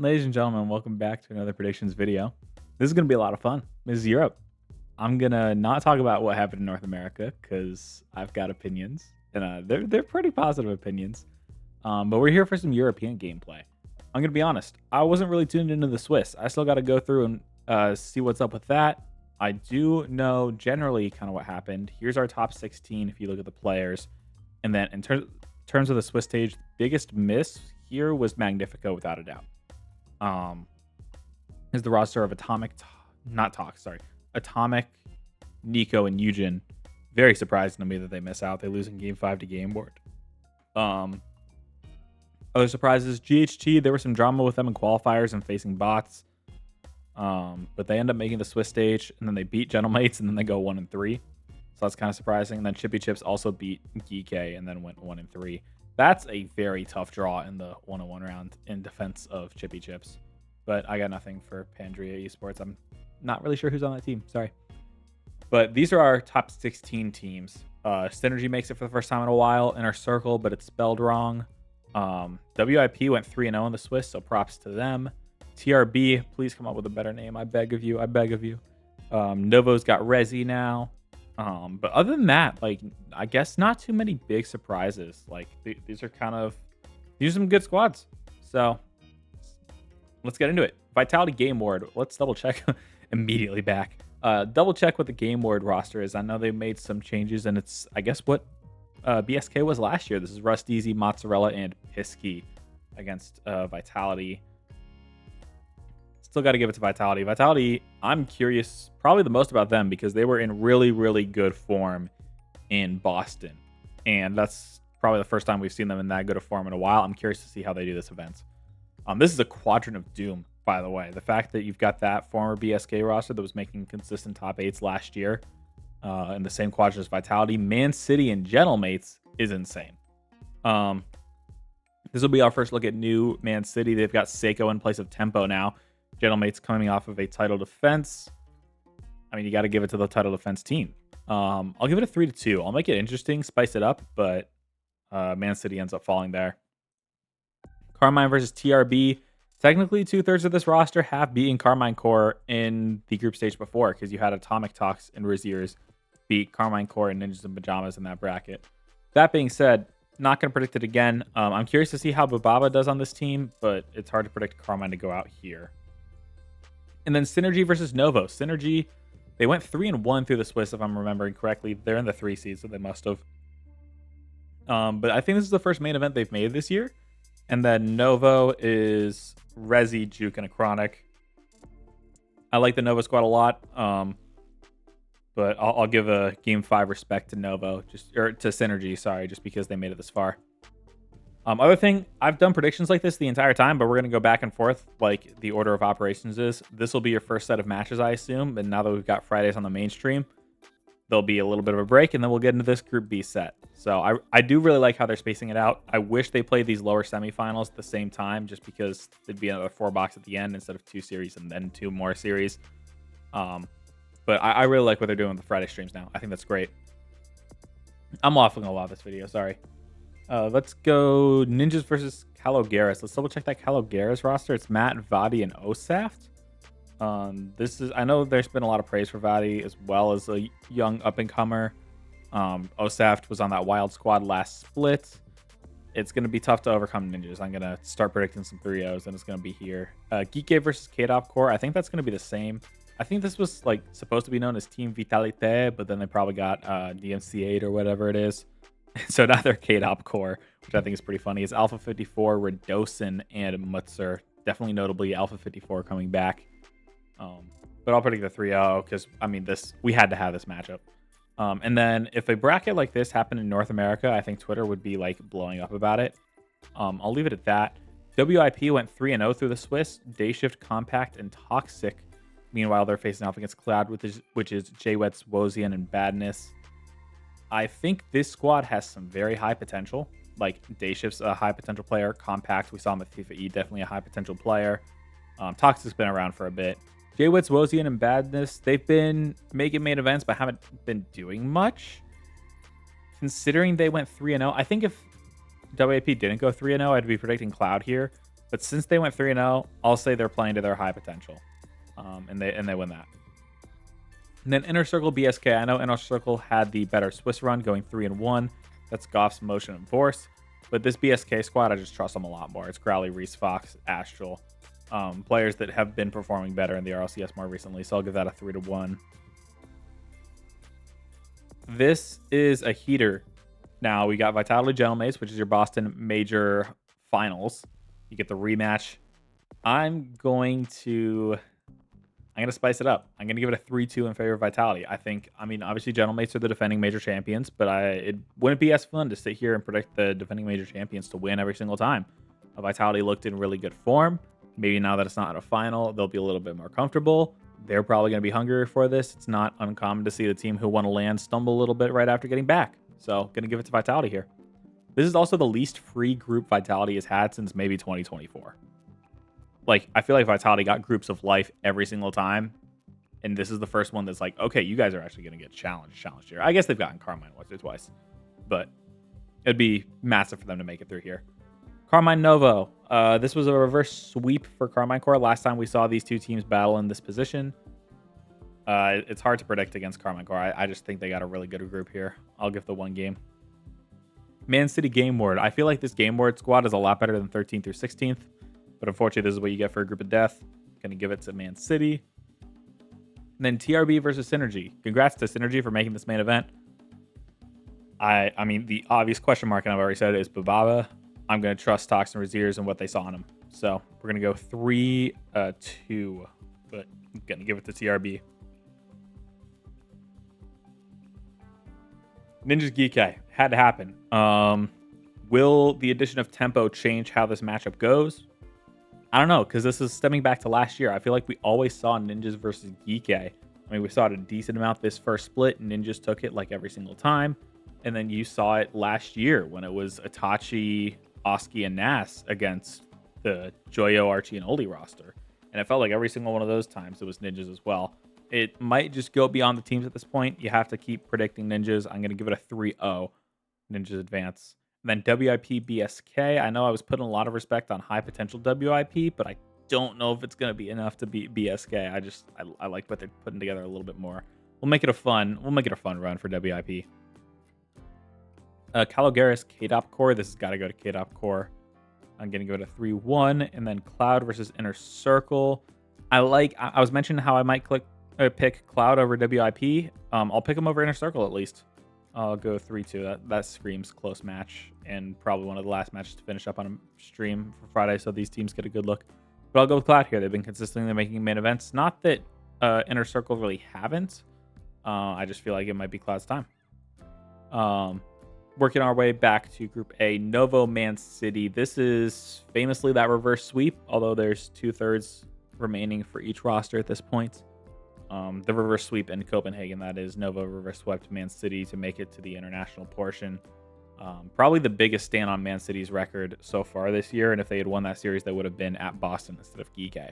Ladies and gentlemen, welcome back to another predictions video. This is going to be a lot of fun. This is Europe. I'm going to not talk about what happened in North America because I've got opinions, and they're pretty positive opinions. But we're here for some European gameplay. I'm going to be honest. I wasn't really tuned into the Swiss. I still got to go through and see what's up with that. I do know generally kind of what happened. Here's our top 16 if you look at the players. And then in terms of the Swiss stage, biggest miss here was Magnifico without a doubt. Is the roster of Atomic, Nico, and Eugen. Very surprising to me that they miss out. They lose in Game 5 to Game Board. Other surprises, GHT, there was some drama with them in qualifiers and facing bots. But they end up making the Swiss stage, and then they beat Gentlemates, and then they go 1-3. So that's kind of surprising. And then Chippy Chips also beat Geek, and then went 1-3. That's a very tough draw in the 1-on-1 round in defense of Chippy Chips. But I got nothing for Pandria Esports. I'm not really sure who's on that team. Sorry. But these are our top 16 teams. Synergy makes it for the first time in a while in our circle, but it's spelled wrong. WIP went 3-0 in the Swiss, so props to them. TRB, please come up with a better name. I beg of you. I beg of you. Novo's got Resi now. But other than that, like, I guess not too many big surprises. Like, these are some good squads. So let's get into it. Vitality Game Board. Let's double check immediately back. Double check what the Game Board roster is. I know they made some changes, and it's, I guess, what BSK was last year. This is Rust Easy, Mozzarella, and Pisky against Vitality. Still got to give it to Vitality. Vitality, I'm curious probably the most about them because they were in really, really good form in Boston. And that's probably the first time we've seen them in that good of form in a while. I'm curious to see how they do this event. This is a Quadrant of Doom, by the way. The fact that you've got that former BSK roster that was making consistent top 8s last year in the same quadrant as Vitality, Man City, and Gentlemates is insane. This will be our first look at new Man City. They've got Seiko in place of Tempo now. Gentlemates coming off of a title defense. I mean, you got to give it to the title defense team. I'll give it a 3-2. I'll make it interesting, spice it up, but Man City ends up falling there. Karmine versus TRB. Technically, 2/3 of this roster have beaten Karmine Core in the group stage before because you had Atomic Talks and Riziers beat Karmine Core and Ninjas in Pajamas in that bracket. That being said, not going to predict it again. I'm curious to see how Bababa does on this team, but it's hard to predict Karmine to go out here. And then Synergy versus Novo. Synergy, they went 3-1 through the Swiss, if I'm remembering correctly. They're in the 3 seeds, so they must have. But I think this is the first main event they've made this year. And then Novo is Resi, Juke, and a Chronic. I like the Novo squad a lot. But I'll give a Game 5 respect to Novo, to Synergy, sorry, just because they made it this far. Other thing, I've done predictions like this the entire time, but we're going to go back and forth like the order of operations is. This will be your first set of matches, I assume. And now that we've got Fridays on the mainstream, there'll be a little bit of a break, and then we'll get into this Group B set. So I do really like how they're spacing it out. I wish they played these lower semifinals at the same time, just because there'd be another 4-box at the end instead of 2 series and then 2 more series. But I really like what they're doing with the Friday streams now. I think that's great. I'm waffling a lot this video, sorry. Let's go Ninjas versus Calogaris. Let's double check that Calogaris roster. It's Matt, Vadi, and Osaft. I know there's been a lot of praise for Vadi as well as a young up-and-comer. Osaft was on that wild squad last split. It's going to be tough to overcome Ninjas. I'm going to start predicting some 3-0s, and it's going to be here. Geek versus K-Dop Core. I think that's going to be the same. I think this was like supposed to be known as Team Vitalite, but then they probably got DMC8 or whatever it is. So now they're K-Dop Core, which I think is pretty funny. It's Alpha 54, Redosin, and Mutzer. Definitely notably Alpha 54 coming back. But I'll predict the 3-0 because, I mean, we had to have this matchup. And then if a bracket like this happened in North America, I think Twitter would be like blowing up about it. I'll leave it at that. WIP went 3-0 through the Swiss, Dayshift, Compact, and Toxic. Meanwhile, they're facing off against Cloud, which is Jwets, Wozian, and Badness. I think this squad has some very high potential. Like, Dayshift's a high potential player. Compact, we saw him with FIFA E, definitely a high potential player. Toxic's been around for a bit. Jwets, Wozian, and Badness, they've been making main events, but haven't been doing much. Considering they went 3-0, I think if WAP didn't go 3-0, I'd be predicting Cloud here. But since they went 3-0, I'll say they're playing to their high potential, and they win that. And then Inner Circle BSK. I know Inner Circle had the better Swiss run, going 3-1. That's Goff's motion and force. But this BSK squad, I just trust them a lot more. It's Crowley, Reese Fox, Astral, players that have been performing better in the RLCS more recently. So I'll give that a 3-1. This is a heater. Now we got Vitality Gentlemates, which is your Boston major finals. You get the rematch. I'm going to spice it up. I'm going to give it a 3-2 in favor of Vitality. I mean, obviously, Gentlemates are the defending major champions, but it wouldn't be as fun to sit here and predict the defending major champions to win every single time. Vitality looked in really good form. Maybe now that it's not a final, they'll be a little bit more comfortable. They're probably going to be hungrier for this. It's not uncommon to see the team who won a LAN stumble a little bit right after getting back. So, going to give it to Vitality here. This is also the least free group Vitality has had since maybe 2024. Like, I feel like Vitality got groups of life every single time. And this is the first one that's like, okay, you guys are actually going to get challenged here. I guess they've gotten Karmine once or twice. But it'd be massive for them to make it through here. Karmine Novo. This was a reverse sweep for Karmine Core. Last time we saw these two teams battle in this position. It's hard to predict against Karmine Core. I just think they got a really good group here. I'll give the one game. Man City Game Ward. I feel like this Game Ward squad is a lot better than 13th through 16th. But unfortunately, this is what you get for a group of death. Gonna give it to Man City. And then TRB versus Synergy. Congrats to Synergy for making this main event. I mean, the obvious question mark, and I've already said it, is Bababa. I'm going to trust Tox and Raziers and what they saw in him. So we're going to go 3-2. But I'm going to give it to TRB. Ninjas Geekai. Had to happen. Will the addition of tempo change how this matchup goes? I don't know, because this is stemming back to last year. I feel like we always saw Ninjas versus Geekai. I mean, we saw it a decent amount this first split. Ninjas took it like every single time. And then you saw it last year when it was Itachi, Oski, and Nas against the Joyo, Archie, and Oli roster. And it felt like every single one of those times it was Ninjas as well. It might just go beyond the teams at this point. You have to keep predicting Ninjas. I'm going to give it a 3-0. Ninjas advance. And then WIP BSK. I know I was putting a lot of respect on high potential WIP, but I don't know if it's going to be enough to beat BSK. I like what they're putting together a little bit more. We'll make it a fun run for WIP. Calogaris KDOP Core. This has got to go to KDOP Core. I'm going to go to 3-1. And then Cloud versus Inner Circle. I was mentioning how I might pick Cloud over WIP. I'll pick them over Inner Circle at least. I'll go 3-2. That screams close match, and probably one of the last matches to finish up on a stream for Friday, so these teams get a good look. But I'll go with Cloud here. They've been consistently making main events. Not that Inner Circle really haven't. I just feel like it might be Cloud's time. Working our way back to Group A, Novo Man City. This is famously that reverse sweep, although there's 2/3 remaining for each roster at this point. The reverse sweep in Copenhagen, that is. Novo reverse swept Man City to make it to the international portion. Probably the biggest stand on Man City's record so far this year, and if they had won that series, they would have been at Boston instead of Geekai.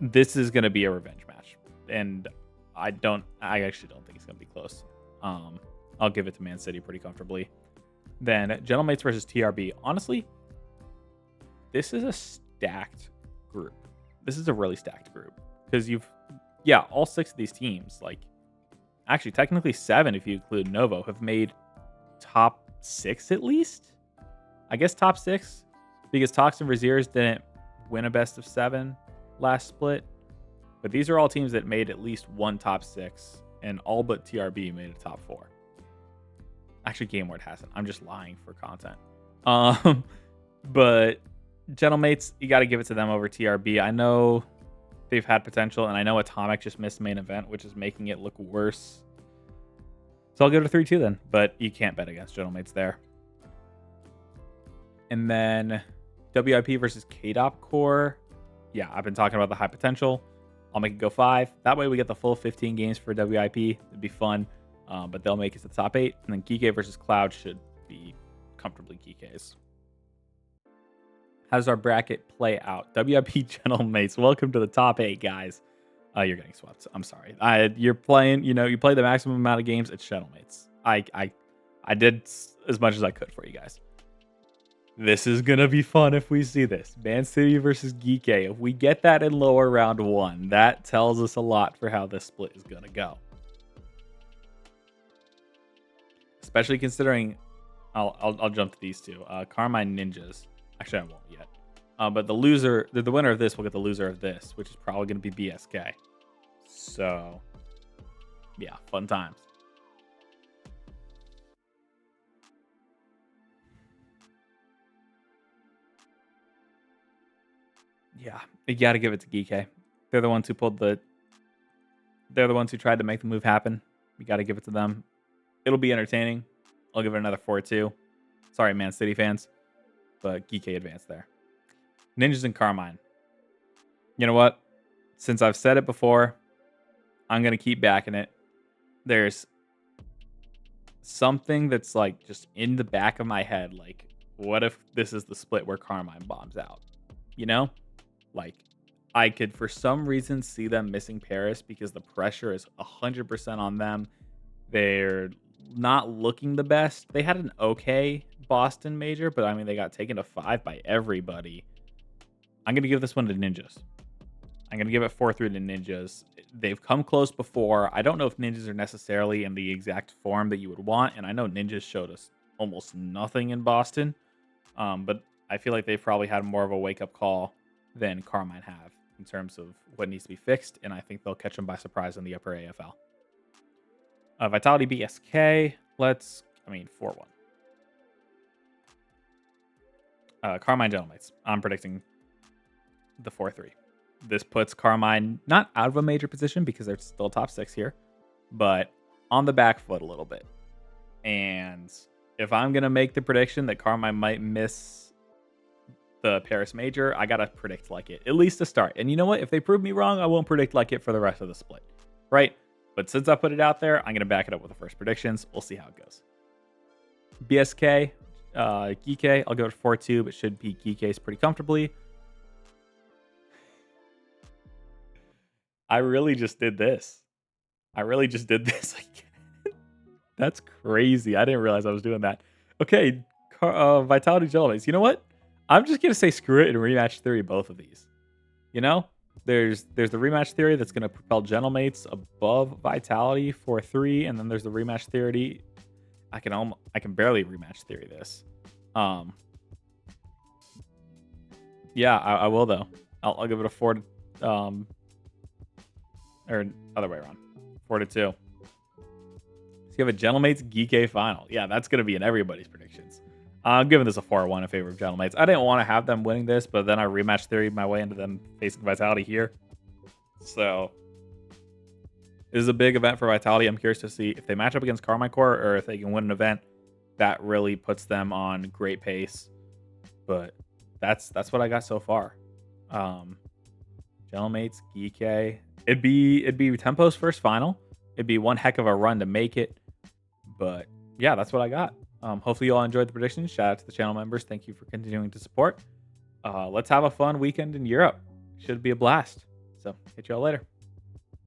This is going to be a revenge match, and I actually don't think it's going to be close. I'll give it to Man City pretty comfortably. Then Gentlemates versus TRB. Honestly, this is a stacked group. This is a really stacked group because all 6 of these teams, like actually technically 7 if you include Novo, have made top 6 at least. I guess top 6 because Tox and Raziers didn't win a best of 7 last split. But these are all teams that made at least one top 6, and all but TRB made a top 4. Actually, GameWard hasn't. I'm just lying for content. But Gentlemates, you got to give it to them over TRB. I know they've had potential, and I know Atomic just missed main event, which is making it look worse. So I'll give it a 3-2 then, but you can't bet against Gentlemates there. And then WIP versus KDOP Core. Yeah, I've been talking about the high potential. I'll make it go 5. That way we get the full 15 games for WIP. It'd be fun, but they'll make it to the top 8. And then Geekai versus Cloud should be comfortably Geekai's. How does our bracket play out? WIP Gentlemates, welcome to the top 8, guys. You're getting swept. I'm sorry. You're playing, you play the maximum amount of games. It's Gentlemates. I did as much as I could for you guys. This is going to be fun if we see this. Man City versus Geeky. If we get that in lower round 1, that tells us a lot for how this split is going to go. Especially considering, I'll jump to these two. Karmine Ninjas. Actually, I won't yet. But the winner of this will get the loser of this, which is probably going to be BSK. So, yeah, fun times. Yeah, you got to give it to Geeky. They're the ones who They're the ones who tried to make the move happen. We got to give it to them. It'll be entertaining. I'll give it another 4-2. Sorry, Man City fans, but Geeky advanced there. Ninjas and Karmine. You know what? Since I've said it before, I'm going to keep backing it. There's something that's like just in the back of my head. Like, what if this is the split where Karmine bombs out? You know? Like, I could for some reason see them missing Paris because the pressure is 100% on them. They're not looking the best. They had an okay Boston major, but I mean, they got taken to 5 by everybody. I'm going to give this one to Ninjas. I'm going to give it 4-3 to Ninjas. They've come close before. I don't know if Ninjas are necessarily in the exact form that you would want, and I know Ninjas showed us almost nothing in Boston, but I feel like they've probably had more of a wake-up call than Karmine have in terms of what needs to be fixed, and I think they'll catch them by surprise in the upper AFL. Vitality BSK, 4-1. Karmine Gentlemates, I'm predicting the 4-3. This puts Karmine not out of a major position because they're still top 6 here, but on the back foot a little bit. And if I'm going to make the prediction that Karmine might miss the Paris major, I got to predict like it, at least to start. And you know what? If they prove me wrong, I won't predict like it for the rest of the split, right? But since I put it out there, I'm going to back it up with the first predictions. We'll see how it goes. BSK, Geeky, I'll give it 4-2, but should beat Geeky's pretty comfortably. I really just did this. That's crazy. I didn't realize I was doing that. Okay, Vitality Gentlemen. You know what? I'm just going to say screw it and rematch theory both of these. You know? There's the rematch theory that's going to propel Gentlemates above Vitality 4-3, and then there's the rematch theory. I can barely rematch theory this. Yeah, I will though. I'll give it a 4 to, or other way around, 4-2. So you have a Gentlemates Geeky final. Yeah, that's going to be in everybody's predictions. I'm giving this a 4-1 in favor of Gentlemates. I didn't want to have them winning this, but then I rematch theory my way into them facing Vitality here. So this is a big event for Vitality. I'm curious to see if they match up against Karmine Core or if they can win an event. That really puts them on great pace. But that's what I got so far. Gentlemates, Geeky. It'd be Tempo's first final. It'd be one heck of a run to make it. But yeah, that's what I got. Hopefully you all enjoyed the predictions. Shout out to the channel members. Thank you for continuing to support. Let's have a fun weekend in Europe. Should be a blast. So, catch y'all later.